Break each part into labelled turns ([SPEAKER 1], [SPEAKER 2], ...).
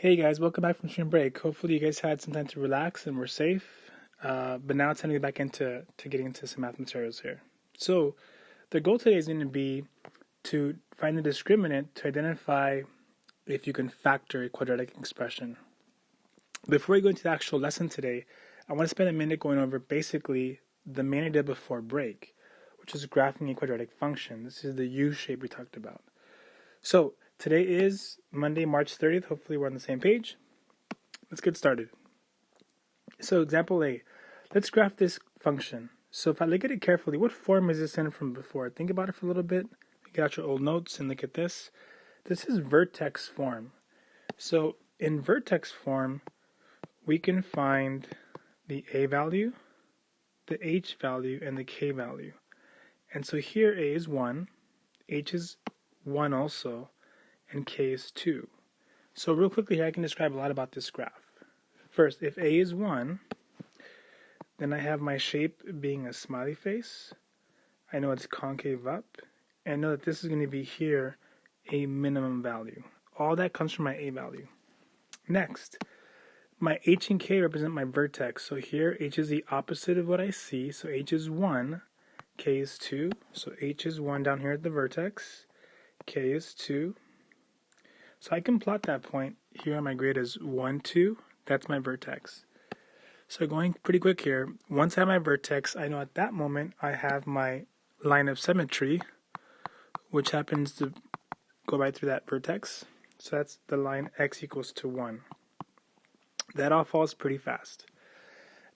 [SPEAKER 1] Hey guys, welcome back from spring break. Hopefully you guys had some time to relax and were safe. But now it's time to get back into getting into some math materials here. So the goal today is going to be to find the discriminant to identify if you can factor a quadratic expression. Before we go into the actual lesson today, I want to spend a minute going over basically the main idea before break, which is graphing a quadratic function. This is the U shape we talked about. So today is Monday, March 30th. Hopefully we're on the same page. Let's get started. So example A, let's graph this function. So if I look at it carefully, what form is this in from before? Think about it for a little bit. Get out your old notes and look at this. This is vertex form. So in vertex form, we can find the A value, the H value, and the K value. And so here A is 1, H is 1 also, and K is 2. So real quickly here, I can describe a lot about this graph. First, if A is 1, then I have my shape being a smiley face. I know it's concave up, and I know that this is going to be here a minimum value. All that comes from my A value. Next, my H and K represent my vertex. So here, H is the opposite of what I see. So H is 1, K is 2. So H is 1 down here at the vertex. K is 2. So I can plot that point here on my grid as 1, 2. That's my vertex. So going pretty quick here, once I have my vertex, I know at that moment I have my line of symmetry, which happens to go right through that vertex. So that's the line x equals to 1. That all falls pretty fast.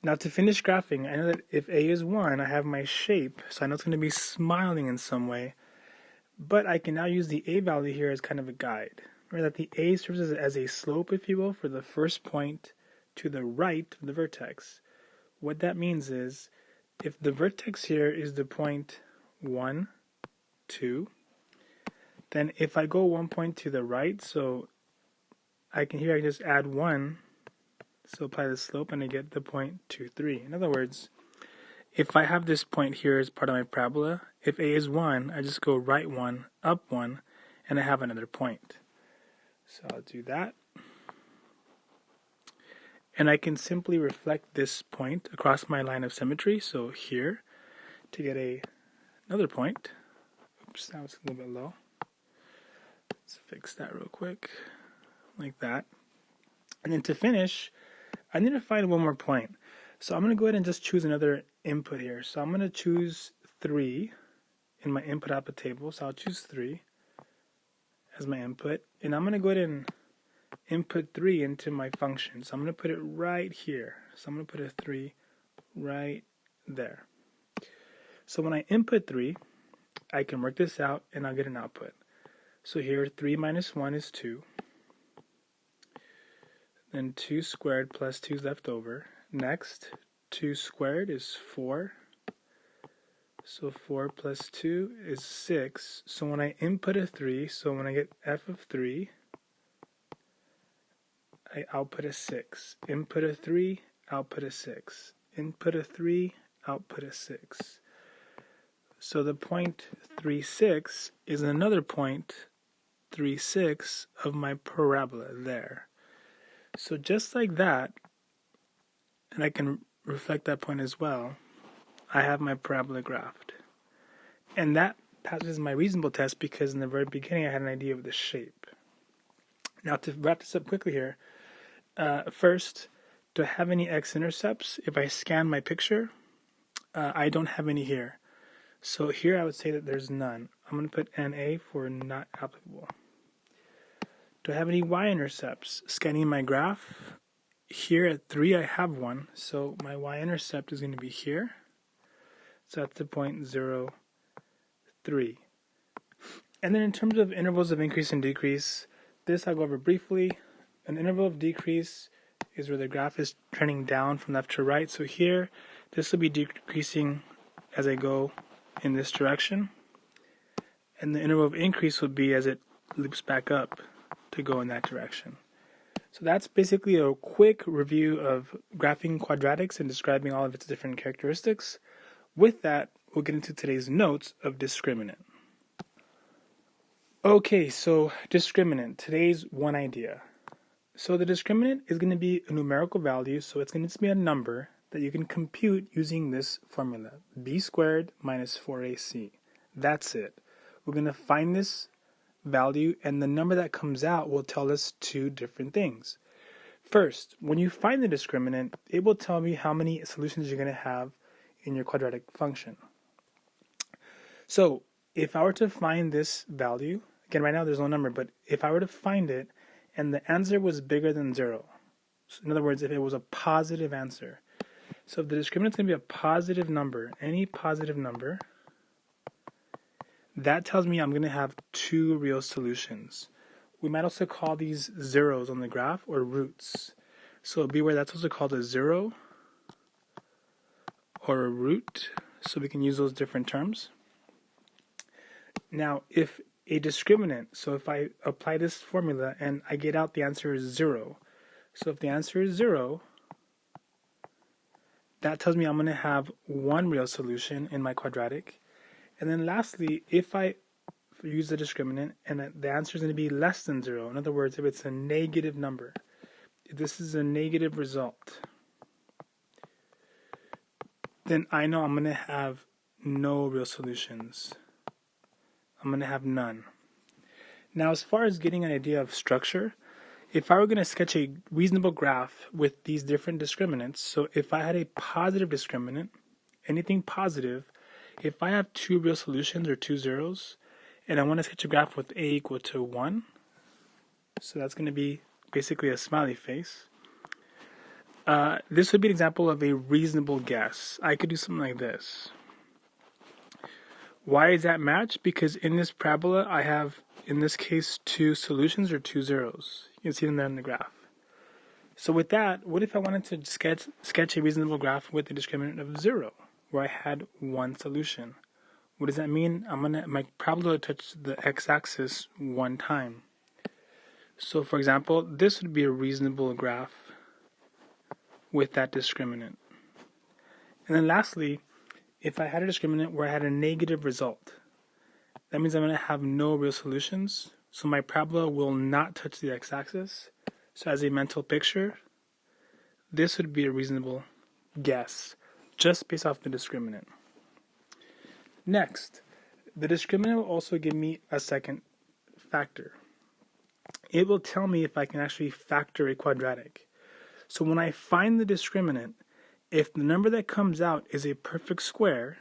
[SPEAKER 1] Now to finish graphing, I know that if A is 1, I have my shape, so I know it's going to be smiling in some way. But I can now use the A value here as kind of a guide. Remember that the A serves as a slope, if you will, for the first point to the right of the vertex. What that means is, if the vertex here is the point 1, 2, then if I go 1 point to the right, so I can just add 1, so apply the slope, and I get the point 2, 3. In other words, if I have this point here as part of my parabola, if A is 1, I just go right 1, up 1, and I have another point. So I'll do that. And I can simply reflect this point across my line of symmetry. So here, to get another point. Oops, that was a little bit low. Let's fix that real quick, like that. And then to finish, I need to find one more point. So I'm going to go ahead and just choose another input here. So I'm going to choose 3 in my input-output table. So I'll choose 3 as my input. And I'm going to go ahead and input 3 into my function. So I'm going to put it right here. So I'm going to put a 3 right there. So when I input 3, I can work this out and I'll get an output. So here 3 minus 1 is 2. Then 2 squared plus 2 is left over. Next, 2 squared is 4. So 4 plus 2 is 6. So when I input a 3, so when I get f of 3, I output a 6. Input a 3, output a 6. Input a 3, output a 6. So the point 3, 6 is another point 3, 6 of my parabola there. So just like that, and I can reflect that point as well, I have my parabola graphed. And that passes my reasonable test because in the very beginning I had an idea of the shape. Now to wrap this up quickly here, first, do I have any x-intercepts? If I scan my picture, I don't have any here. So here I would say that there's none. I'm going to put NA for not applicable. Do I have any y-intercepts? Scanning my graph, here at 3 I have one, so my y-intercept is going to be here. So that's the point 0, 3. And then in terms of intervals of increase and decrease, this I'll go over briefly. An interval of decrease is where the graph is trending down from left to right. So here, this will be decreasing as I go in this direction. And the interval of increase will be as it loops back up to go in that direction. So that's basically a quick review of graphing quadratics and describing all of its different characteristics. With that, we'll get into today's notes of discriminant. Okay, so discriminant, today's one idea. So the discriminant is going to be a numerical value, so it's going to be a number that you can compute using this formula, b squared minus 4ac. That's it. We're going to find this value, and the number that comes out will tell us two different things. First, when you find the discriminant, it will tell me how many solutions you're going to have in your quadratic function. So if I were to find this value, again, right now there's no number, but if I were to find it and the answer was bigger than 0, so in other words, if it was a positive answer, so if the discriminant is going to be a positive number, any positive number, that tells me I'm going to have two real solutions. We might also call these zeros on the graph or roots. So be aware that's also called a zero or a root, so we can use those different terms. Now, if a discriminant, so if I apply this formula and I get out the answer is 0, so if the answer is 0, that tells me I'm going to have one real solution in my quadratic. And then lastly, if I use the discriminant and the answer is going to be less than 0, in other words, if it's a negative number, if this is a negative result, then I know I'm going to have no real solutions. I'm going to have none. Now, as far as getting an idea of structure, if I were going to sketch a reasonable graph with these different discriminants, so if I had a positive discriminant, anything positive, if I have two real solutions or two zeros, and I want to sketch a graph with a equal to 1, so that's going to be basically a smiley face, this would be an example of a reasonable guess. I could do something like this. Why is that match? Because in this parabola, I have, in this case, two solutions or two zeros. You can see them there in the graph. So with that, what if I wanted to sketch a reasonable graph with a discriminant of 0, where I had one solution? What does that mean? My parabola will touch the x-axis one time. So for example, this would be a reasonable graph with that discriminant. And then lastly, if I had a discriminant where I had a negative result, that means I'm going to have no real solutions. So my parabola will not touch the x-axis. So as a mental picture, this would be a reasonable guess just based off the discriminant. Next, the discriminant will also give me a second factor. It will tell me if I can actually factor a quadratic. So when I find the discriminant, if the number that comes out is a perfect square,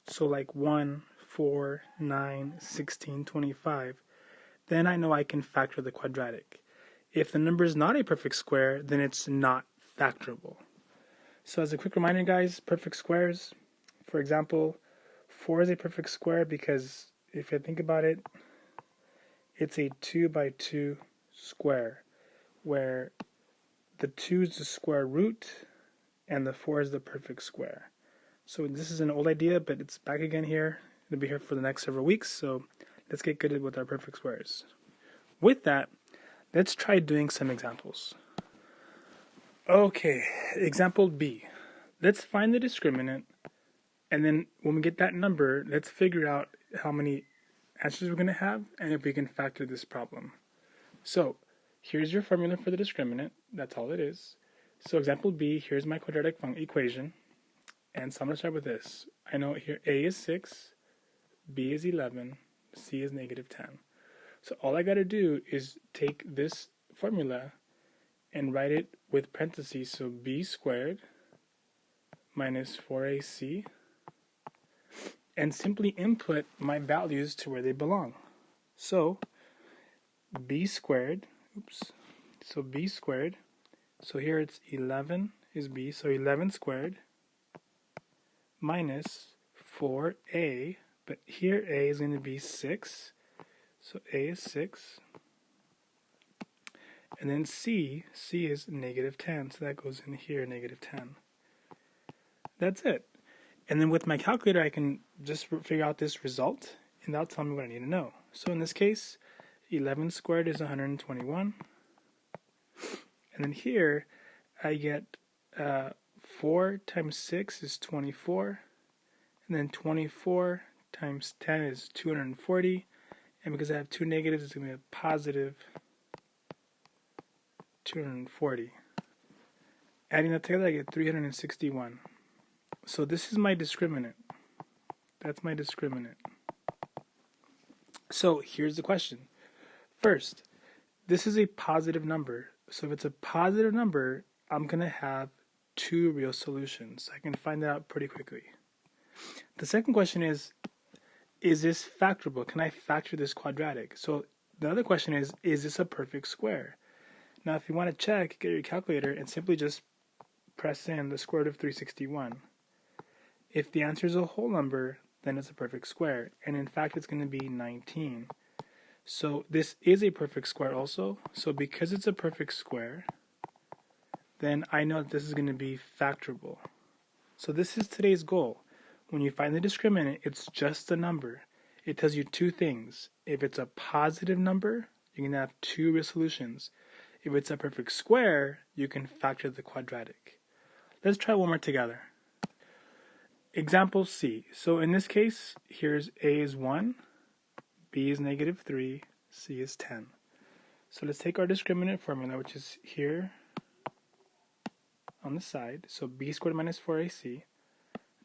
[SPEAKER 1] so like 1, 4, 9, 16, 25, then I know I can factor the quadratic. If the number is not a perfect square, then it's not factorable. So as a quick reminder, guys, perfect squares, for example, 4 is a perfect square because if you think about it, it's a 2 by 2 square where the 2 is the square root and the 4 is the perfect square. So this is an old idea, but it's back again here. It'll be here for the next several weeks, so let's get good with our perfect squares. With that, let's try doing some examples. Okay, example B. Let's find the discriminant, and then when we get that number, let's figure out how many answers we're going to have and if we can factor this problem. So here's your formula for the discriminant. That's all it is. So example B, here's my quadratic equation. And so I'm going to start with this. I know here A is 6, B is 11, C is negative 10. So all I got to do is take this formula and write it with parentheses. So B squared minus 4AC, and simply input my values to where they belong. So B squared, so B squared, so here it's 11 is B, so 11 squared minus 4A, but here A is going to be 6, so A is 6, and then C is negative 10, so that goes in here, negative 10. That's it. And then with my calculator, I can just figure out this result, and that'll tell me what I need to know. So in this case, 11 squared is 121. And then here, I get 4 times 6 is 24. And then 24 times 10 is 240. And because I have two negatives, it's going to be a positive 240. Adding that together, I get 361. So this is my discriminant. That's my discriminant. So here's the question. First, this is a positive number. So if it's a positive number, I'm going to have two real solutions. I can find that out pretty quickly. The second question is this factorable? Can I factor this quadratic? So the other question is this a perfect square? Now, if you want to check, get your calculator and simply just press in the square root of 361. If the answer is a whole number, then it's a perfect square. And in fact, it's going to be 19. So this is a perfect square also. So because it's a perfect square, then I know that this is going to be factorable. So this is today's goal. When you find the discriminant, it's just a number. It tells you two things. If it's a positive number, you can have two real solutions. If it's a perfect square, you can factor the quadratic. Let's try one more together. Example C. So in this case, here's A is 1, B is negative 3, C is 10. So let's take our discriminant formula, which is here on the side. So B squared minus 4AC.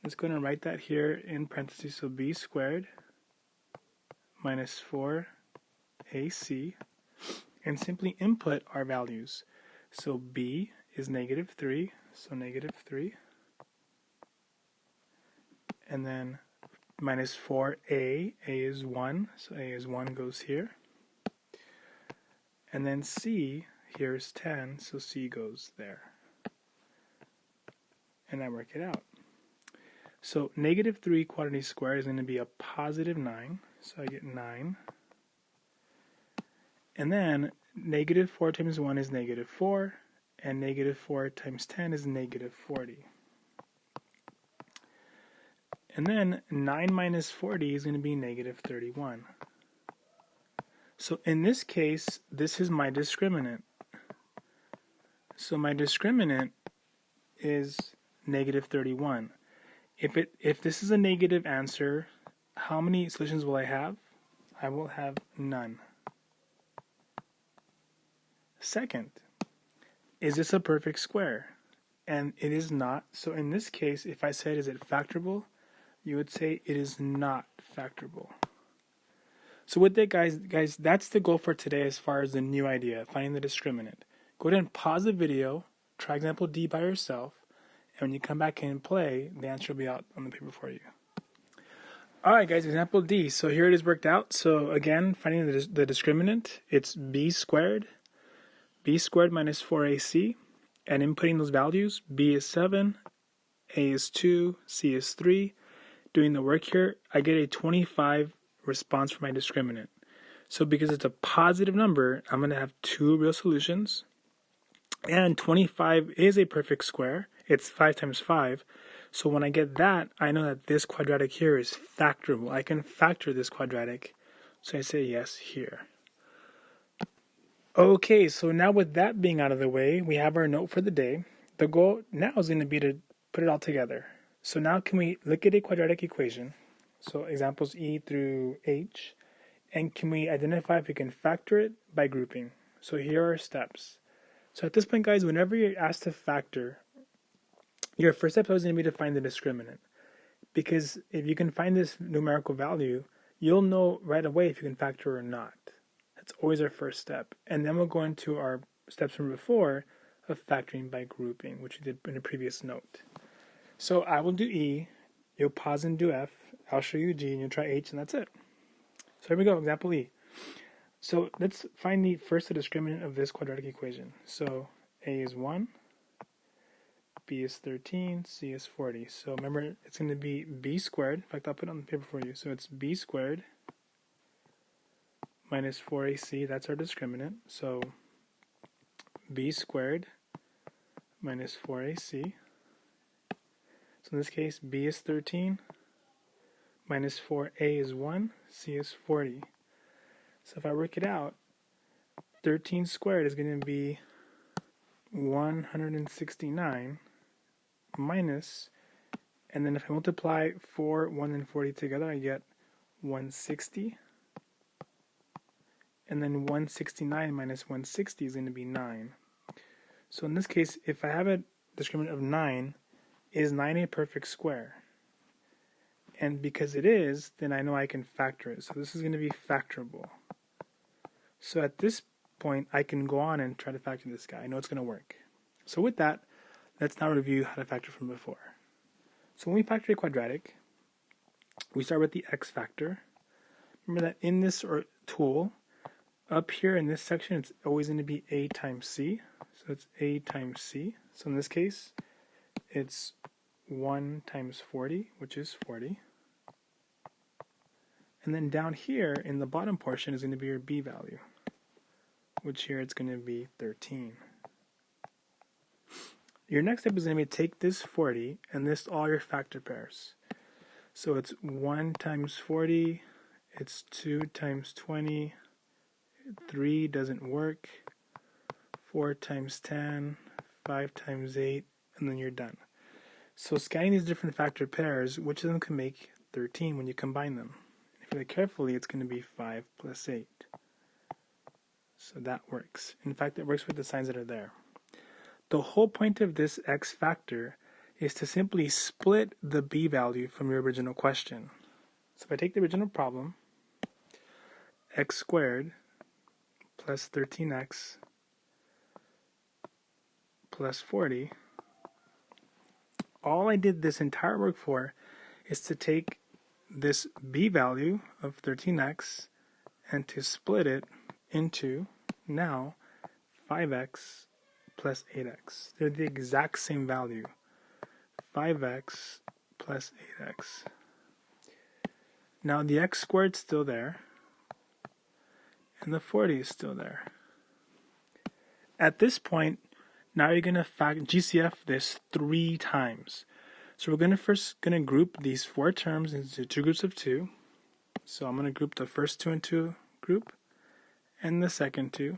[SPEAKER 1] Let's go ahead and write that here in parentheses. So B squared minus 4AC. And simply input our values. So B is negative 3, so negative 3. And then minus 4A, A is 1, so A is 1 goes here. And then C, here is 10, so C goes there. And I work it out. So negative 3 quantity squared is going to be a positive 9, so I get 9. And then negative 4 times 1 is negative 4, and negative 4 times 10 is negative 40. And then 9 minus 40 is going to be negative 31. So in this case, this is my discriminant. So my discriminant is negative 31. If this is a negative answer, how many solutions will I have? I will have none. Second, is this a perfect square? And it is not. So in this case, if I said, is it factorable? You would say it is not factorable. So with that, guys, that's the goal for today as far as the new idea, finding the discriminant. Go ahead and pause the video, try example D by yourself, and when you come back in and play, the answer will be out on the paper for you. Alright guys, example D. So here it is worked out. So again, finding the discriminant, it's B squared minus 4AC, and inputting those values, B is 7, A is 2, C is 3. Doing the work here, I get a 25 response for my discriminant. So because it's a positive number, I'm going to have two real solutions. And 25 is a perfect square. It's 5 times 5. So when I get that, I know that this quadratic here is factorable. I can factor this quadratic. So I say yes here. Okay, so now with that being out of the way, we have our note for the day. The goal now is going to be to put it all together. So now can we look at a quadratic equation? So examples E through H. And can we identify if we can factor it by grouping? So here are steps. So at this point, guys, whenever you're asked to factor, your first step is going to be to find the discriminant. Because if you can find this numerical value, you'll know right away if you can factor or not. That's always our first step. And then we'll go into our steps from before of factoring by grouping, which we did in a previous note. So I will do E, you'll pause and do F, I'll show you G, and you'll try H, and that's it. So here we go, example E. So let's find the discriminant of this quadratic equation. So A is 1, B is 13, C is 40. So remember, it's going to be B squared. In fact, I'll put it on the paper for you. So it's B squared minus 4AC, that's our discriminant. So B squared minus 4AC. So in this case, B is 13, minus 4A is 1, C is 40. So if I work it out, 13 squared is going to be 169 minus, and then if I multiply 4, 1, and 40 together, I get 160. And then 169 minus 160 is going to be 9. So in this case, if I have a discriminant of 9, is 9 a perfect square? And because it is, then I know I can factor it. So this is going to be factorable. So at this point, I can go on and try to factor this guy. I know it's going to work. So with that, let's now review how to factor from before. So when we factor a quadratic, we start with the x factor. Remember that in this tool, up here in this section, it's always going to be a times c. So it's a times c. So in this case, it's 1 times 40, which is 40. And then down here in the bottom portion is going to be your b value, which here it's going to be 13. Your next step is going to be take this 40 and list all your factor pairs. So it's 1 times 40, it's 2 times 20, 3 doesn't work, 4 times 10, 5 times 8, and then you're done. So scanning these different factor pairs, which of them can make 13 when you combine them? If you look carefully, it's going to be 5 plus 8. So that works. In fact, it works with the signs that are there. The whole point of this x factor is to simply split the b value from your original question. So if I take the original problem, x squared plus 13x plus 40, all I did this entire work for is to take this b value of 13x and to split it into now 5x plus 8x. They're the exact same value. 5x plus 8x. Now the x squared is still there, and the 40 is still there. At this point, now you're going to GCF this 3 times. So we're going to first group these 4 terms into 2 groups of 2. So I'm going to group the first 2 into a group, and the second 2.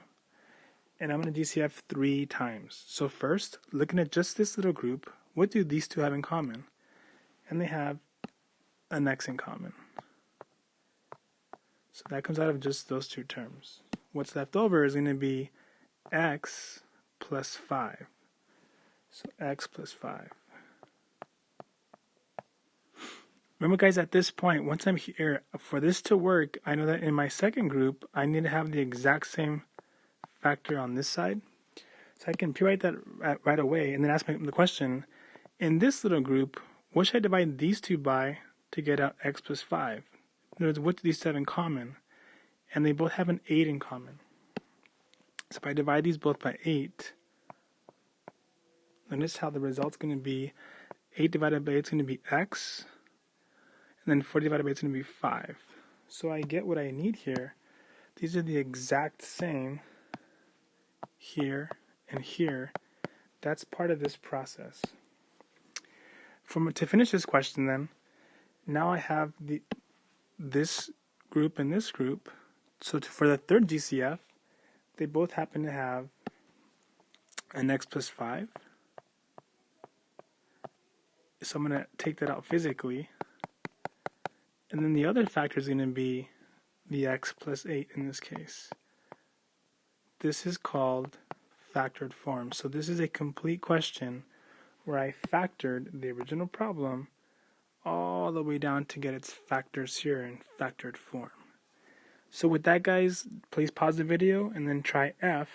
[SPEAKER 1] And I'm going to DCF 3 times. So first, looking at just this little group, what do these two have in common? And they have an x in common. So that comes out of just those 2 terms. What's left over is going to be x plus 5. So x plus 5. Remember guys, at this point, once I'm here, for this to work, I know that in my second group, I need to have the exact same factor on this side. So I can rewrite that right away and then ask the question, in this little group, what should I divide these two by to get out x plus 5? In other words, what do these have in common? And they both have an 8 in common. So if I divide these both by 8, then this is how the result's going to be. 8 divided by 8 is going to be x, and then 40 divided by 8 is going to be 5. So I get what I need here. These are the exact same here and here. That's part of this process. To finish this question then, now I have this group and this group. So for the third GCF, they both happen to have an x plus 5. So I'm going to take that out physically. And then the other factor is going to be the x plus 8 in this case. This is called factored form. So this is a complete question where I factored the original problem all the way down to get its factors here in factored form. So with that guys, please pause the video and then try F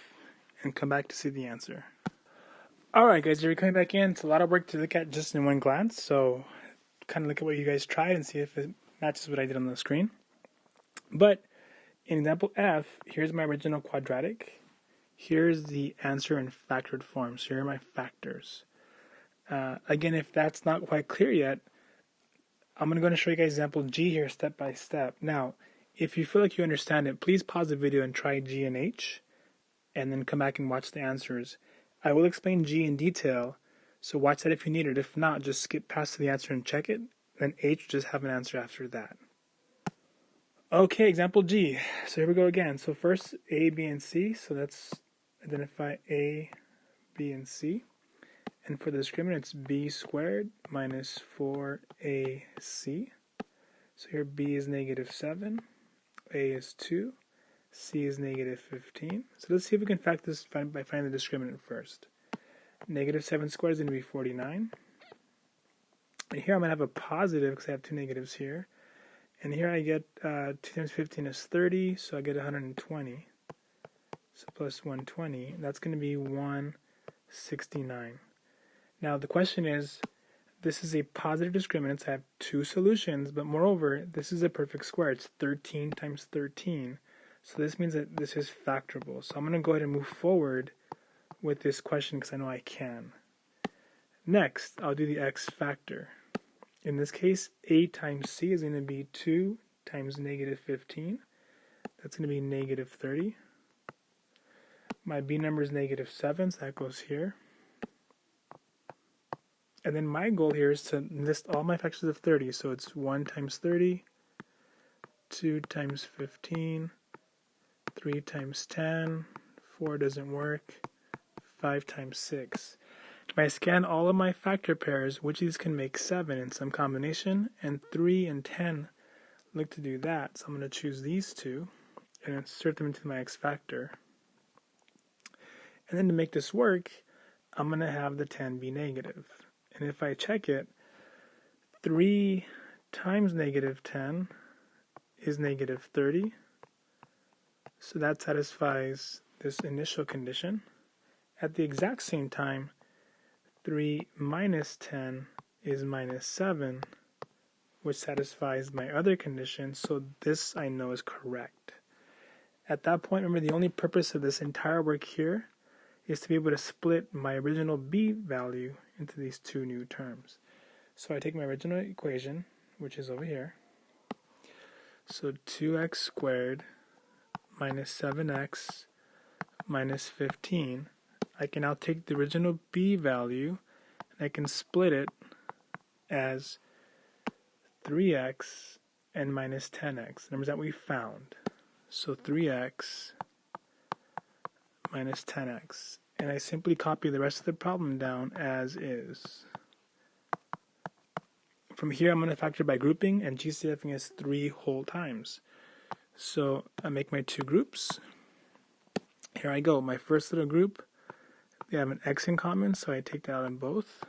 [SPEAKER 1] and come back to see the answer. Alright guys, you're coming back in. It's a lot of work to look at just in one glance, so kind of look at what you guys tried and see if it matches what I did on the screen. But in example F, here's my original quadratic. Here's the answer in factored form. So here are my factors. Again, if that's not quite clear yet, I'm going to show you guys example G here step by step. Now, if you feel like you understand it, please pause the video and try G and H, and then come back and watch the answers. I will explain G in detail, so watch that if you need it. If not, just skip past the answer and check it. Then H, just have an answer after that. Okay, example G. So here we go again. So first, A, B, and C. So let's identify A, B, and C. And for the discriminant, it's b squared minus 4ac. So here b is negative 7, a is 2, c is negative 15. So let's see if we can factor this by finding the discriminant first. Negative 7 squared is going to be 49. And here I'm going to have a positive because I have two negatives here. And here I get 2 times 15 is 30, so I get 120. So plus 120, that's going to be 169. Now the question is, this is a positive discriminant, so I have two solutions, but moreover, this is a perfect square. It's 13 times 13. So this means that this is factorable. So I'm going to go ahead and move forward with this question because I know I can. Next, I'll do the x factor. In this case, a times c is going to be 2 times negative 15. That's going to be negative 30. My b number is negative 7, so that goes here. And then my goal here is to list all my factors of 30. So it's 1 times 30, 2 times 15, 3 times 10, 4 doesn't work, 5 times 6. If I scan all of my factor pairs, which of these can make 7 in some combination, and 3 and 10 look to do that. So I'm going to choose these two and insert them into my x factor. And then to make this work, I'm going to have the 10 be negative. And if I check it, 3 times negative 10 is negative 30. So that satisfies this initial condition. At the exact same time, 3 minus 10 is minus 7, which satisfies my other condition. So this I know is correct. At that point, remember, the only purpose of this entire work here is to be able to split my original b value into these two new terms. So I take my original equation, which is over here. So 2x squared minus 7x minus 15. I can now take the original b value and I can split it as 3x and minus 10x, the numbers that we found. So 3x minus 10x. And I simply copy the rest of the problem down as is. From here, I'm going to factor by grouping, and GCFing is 3 whole times. So I make my two groups. Here I go. My first little group, they have an x in common, so I take that out in both.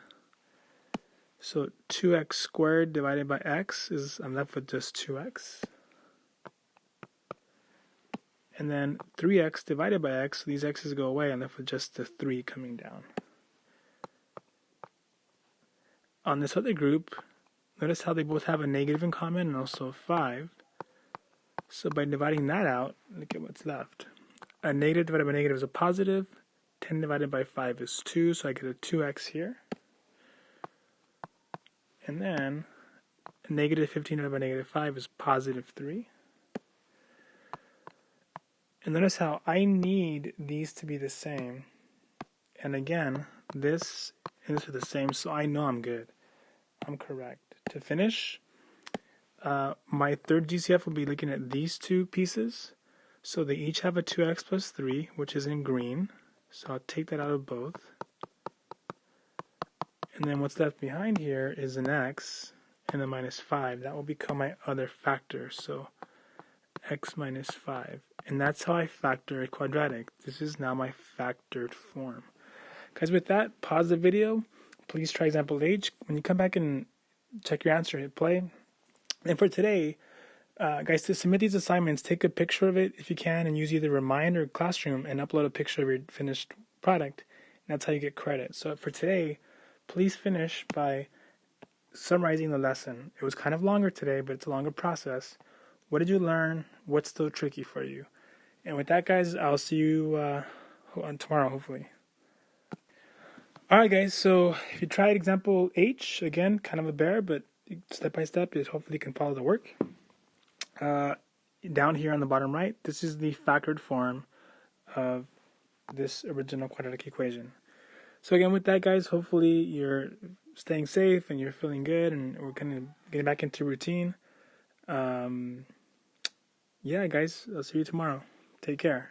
[SPEAKER 1] So 2x squared divided by x is, I'm left with just 2x. And then 3x divided by x, so these x's go away, I'm left with just the 3 coming down. On this other group, notice how they both have a negative in common and also 5. So by dividing that out, look at what's left. A negative divided by negative is a positive. 10 divided by 5 is 2, so I get a 2x here. And then a negative 15 divided by negative 5 is positive 3. And notice how I need these to be the same. And again, this and this are the same, so I know I'm good. I'm correct. To finish, my third GCF will be looking at these two pieces. So they each have a 2x plus 3, which is in green. So I'll take that out of both. And then what's left behind here is an x and a minus 5. That will become my other factor. So x minus 5. And that's how I factor a quadratic. This is now my factored form. Guys, with that, pause the video. Please try example H. When you come back and check your answer, hit play. And for today, guys, to submit these assignments, take a picture of it if you can and use either Remind or Classroom and upload a picture of your finished product. And that's how you get credit. So for today, please finish by summarizing the lesson. It was kind of longer today, but it's a longer process. What did you learn? What's still tricky for you? And with that, guys, I'll see you tomorrow, hopefully. Alright, guys, so if you tried example H, again, kind of a bear, but step by step, it hopefully can follow the work. Down here on the bottom right, this is the factored form of this original quadratic equation. So again, with that, guys, hopefully you're staying safe and you're feeling good and we're kind of getting back into routine. Yeah, guys, I'll see you tomorrow. Take care.